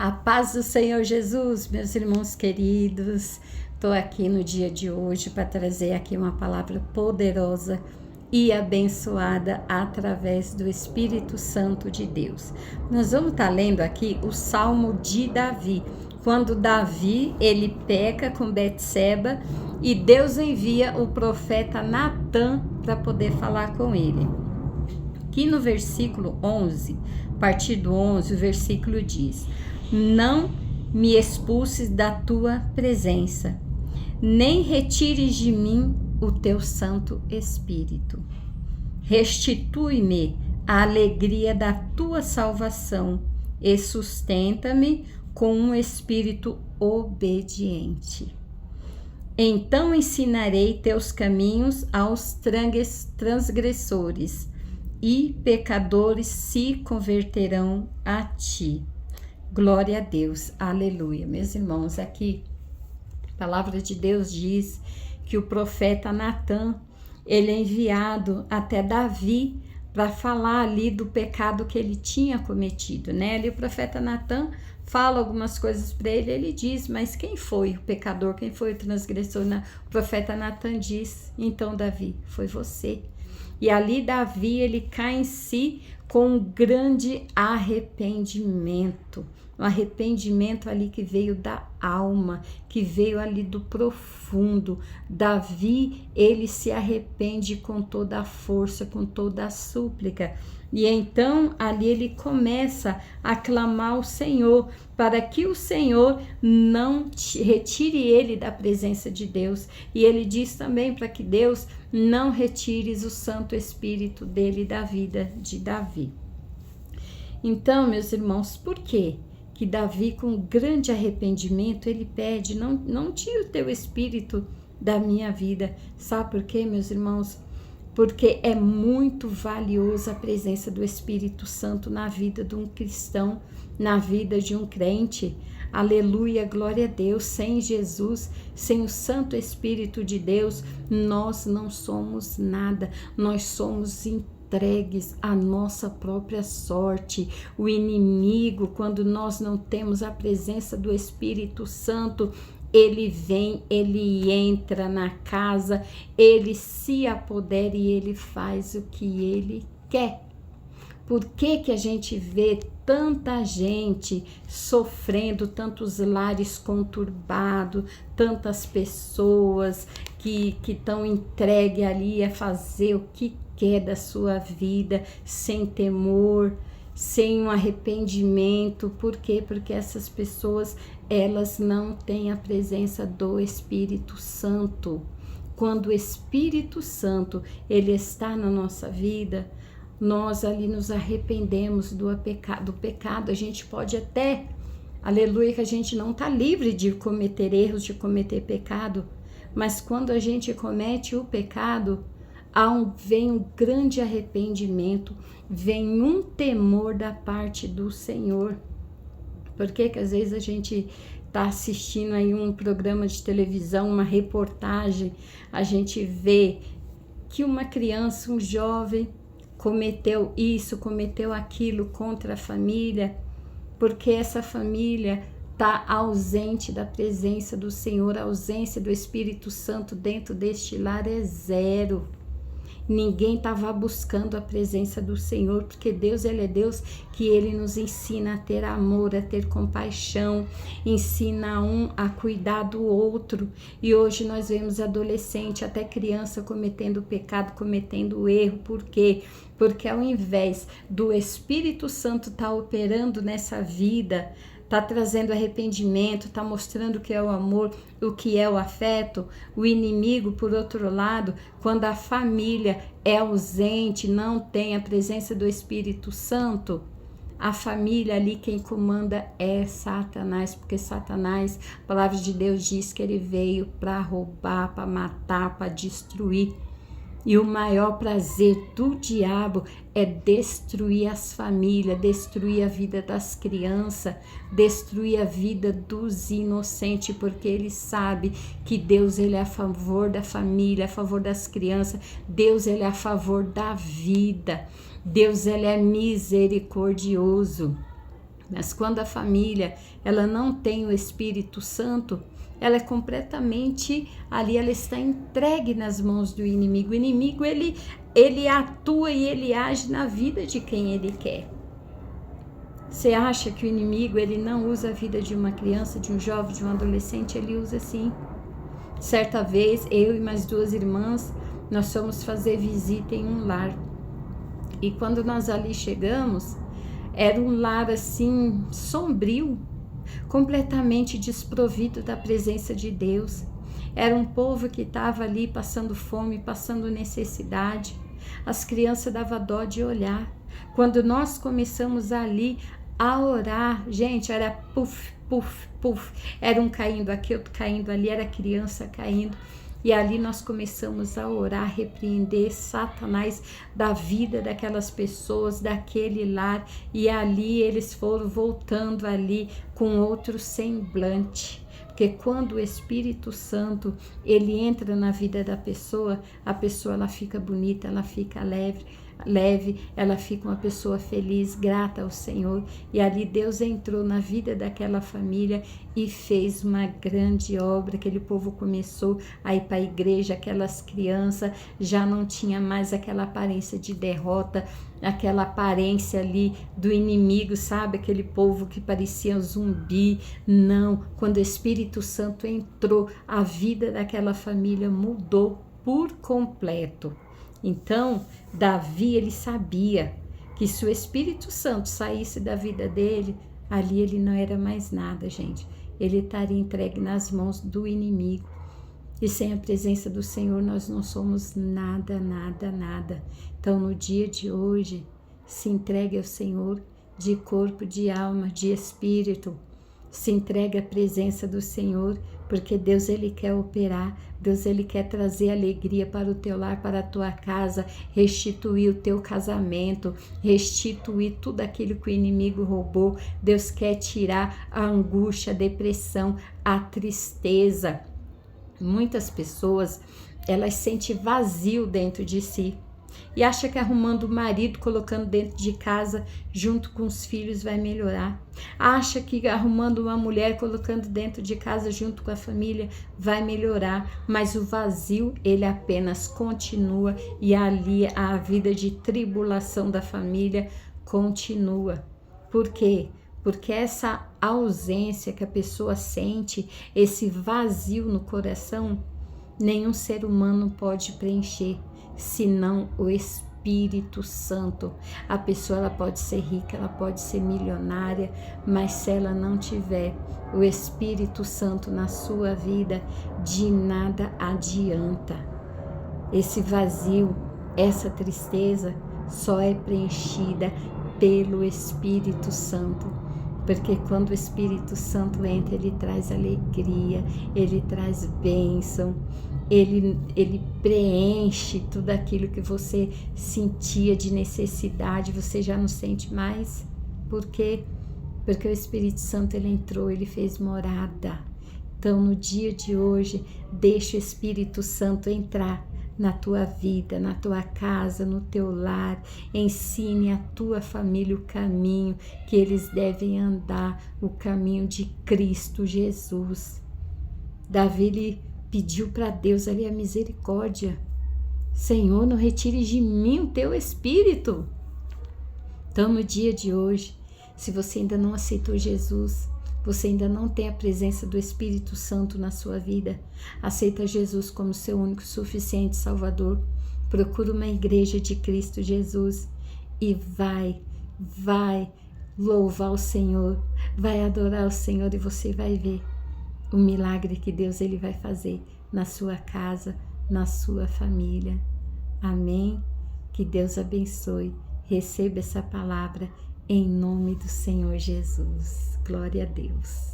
A paz do Senhor Jesus, meus irmãos queridos. Estou aqui no dia de hoje para trazer aqui uma palavra poderosa e abençoada através do Espírito Santo de Deus. Nós vamos estar lendo aqui o Salmo de Davi, quando Davi ele peca com Betseba e Deus envia o profeta Natã para poder falar com ele. Aqui no versículo 11, a partir do 11, o versículo diz: não me expulses da tua presença, nem retires de mim o teu Santo Espírito. Restitui-me a alegria da tua salvação e sustenta-me com um espírito obediente. Então ensinarei teus caminhos aos transgressores, e pecadores se converterão a ti. Glória a Deus, aleluia. Meus irmãos, aqui a palavra de Deus diz que o profeta Natã, ele é enviado até Davi para falar ali do pecado que ele tinha cometido, né? Ali o profeta Natã fala algumas coisas para ele, ele diz, mas quem foi o pecador, quem foi o transgressor? O profeta Natã diz, então Davi, foi você. E ali Davi, ele cai em si com um grande arrependimento. Um arrependimento ali que veio da alma, que veio ali do profundo. Davi, ele se arrepende com toda a força, com toda a súplica. E então ali ele começa a clamar ao Senhor, para que o Senhor não retire ele da presença de Deus. E ele diz também para que Deus não retire o Santo Espírito dele da vida de Davi. Então, meus irmãos, por quê? Que Davi, com grande arrependimento, ele pede, não tire o teu espírito da minha vida. Sabe por quê, meus irmãos? Porque é muito valiosa a presença do Espírito Santo na vida de um cristão, na vida de um crente. Aleluia, glória a Deus. Sem Jesus, sem o Santo Espírito de Deus, nós não somos nada. Nós somos entregues à nossa própria sorte. O inimigo, quando nós não temos a presença do Espírito Santo, ele vem, ele entra na casa, ele se apodera e ele faz o que ele quer. Por que a gente vê tanta gente sofrendo, tantos lares conturbados, tantas pessoas que estão entregues ali a fazer o que quer da sua vida, sem temor, sem um arrependimento? Por quê? Porque essas pessoas, elas não têm a presença do Espírito Santo. Quando o Espírito Santo, ele está na nossa vida, nós ali nos arrependemos do pecado. A gente pode até, aleluia, que a gente não está livre de cometer erros, de cometer pecado, mas quando a gente comete o pecado, vem um grande arrependimento, vem um temor da parte do Senhor. Por que às vezes a gente está assistindo aí um programa de televisão, uma reportagem, a gente vê que uma criança, um jovem, cometeu isso, cometeu aquilo contra a família, porque essa família está ausente da presença do Senhor, a ausência do Espírito Santo dentro deste lar é zero. Ninguém estava buscando a presença do Senhor, porque Deus, ele é Deus que ele nos ensina a ter amor, a ter compaixão, ensina um a cuidar do outro. E hoje nós vemos adolescente, até criança cometendo pecado, cometendo erro. Por quê? Porque ao invés do Espírito Santo estar operando nessa vida, está trazendo arrependimento, está mostrando o que é o amor, o que é o afeto, o inimigo, por outro lado, quando a família é ausente, não tem a presença do Espírito Santo, a família ali quem comanda é Satanás, porque Satanás, a palavra de Deus diz que ele veio para roubar, para matar, para destruir. E o maior prazer do diabo é destruir as famílias, destruir a vida das crianças, destruir a vida dos inocentes, porque ele sabe que Deus, ele é a favor da família, a favor das crianças. Deus, ele é a favor da vida. Deus, ele é misericordioso. Mas quando a família ela não tem o Espírito Santo, ela é completamente ali, ela está entregue nas mãos do inimigo. O inimigo ele atua e ele age na vida de quem ele quer. Você acha que o inimigo ele não usa a vida de uma criança, de um jovem, de um adolescente? Ele usa sim. Certa vez, eu e mais 2 irmãs, nós fomos fazer visita em um lar. E quando nós ali chegamos, era um lar assim, sombrio, completamente desprovido da presença de Deus. Era um povo que estava ali passando fome, passando necessidade. As crianças davam dó de olhar. Quando nós começamos ali a orar, gente, era puf, puf, puf. Era um caindo aqui, outro caindo ali, era criança caindo. E ali nós começamos a orar, repreender Satanás da vida daquelas pessoas, daquele lar. E ali eles foram voltando ali com outro semblante. Porque quando o Espírito Santo ele entra na vida da pessoa, a pessoa ela fica bonita, ela fica leve, ela fica uma pessoa feliz, grata ao Senhor. E ali Deus entrou na vida daquela família e fez uma grande obra. Aquele povo começou a ir para a igreja, aquelas crianças já não tinha mais aquela aparência de derrota, aquela aparência ali do inimigo, sabe? Aquele povo que parecia um zumbi. Não, quando o Espírito Santo entrou, a vida daquela família mudou por completo. Então, Davi, ele sabia que se o Espírito Santo saísse da vida dele, ali ele não era mais nada, gente. Ele estaria entregue nas mãos do inimigo. E sem a presença do Senhor, nós não somos nada, nada, nada. Então, no dia de hoje, se entregue ao Senhor de corpo, de alma, de espírito. Se entregue à presença do Senhor, porque Deus ele quer operar, Deus ele quer trazer alegria para o teu lar, para a tua casa, restituir o teu casamento, restituir tudo aquilo que o inimigo roubou. Deus quer tirar a angústia, a depressão, a tristeza. Muitas pessoas, elas sentem vazio dentro de si e acham que arrumando o marido, colocando dentro de casa junto com os filhos vai melhorar. Acha que arrumando uma mulher, colocando dentro de casa junto com a família vai melhorar, mas o vazio ele apenas continua e ali a vida de tribulação da família continua. Por quê? Porque essa ausência que a pessoa sente, esse vazio no coração, nenhum ser humano pode preencher, senão o Espírito Santo. A pessoa ela pode ser rica, ela pode ser milionária, mas se ela não tiver o Espírito Santo na sua vida, de nada adianta. Esse vazio, essa tristeza só é preenchida pelo Espírito Santo. Porque quando o Espírito Santo entra, ele traz alegria, ele traz bênção, ele preenche tudo aquilo que você sentia de necessidade, você já não sente mais. Por quê? Porque o Espírito Santo ele entrou, ele fez morada. Então, no dia de hoje, deixa o Espírito Santo entrar na tua vida, na tua casa, no teu lar. Ensine a tua família o caminho que eles devem andar, o caminho de Cristo Jesus. Davi ele pediu para Deus ali a misericórdia. Senhor, não retires de mim o teu Espírito. Então, no dia de hoje, se você ainda não aceitou Jesus, você ainda não tem a presença do Espírito Santo na sua vida, aceita Jesus como seu único e suficiente Salvador. Procura uma igreja de Cristo Jesus e vai louvar o Senhor, vai adorar o Senhor e você vai ver o milagre que Deus ele vai fazer na sua casa, na sua família. Amém? Que Deus abençoe. Receba essa palavra em nome do Senhor Jesus. Glória a Deus.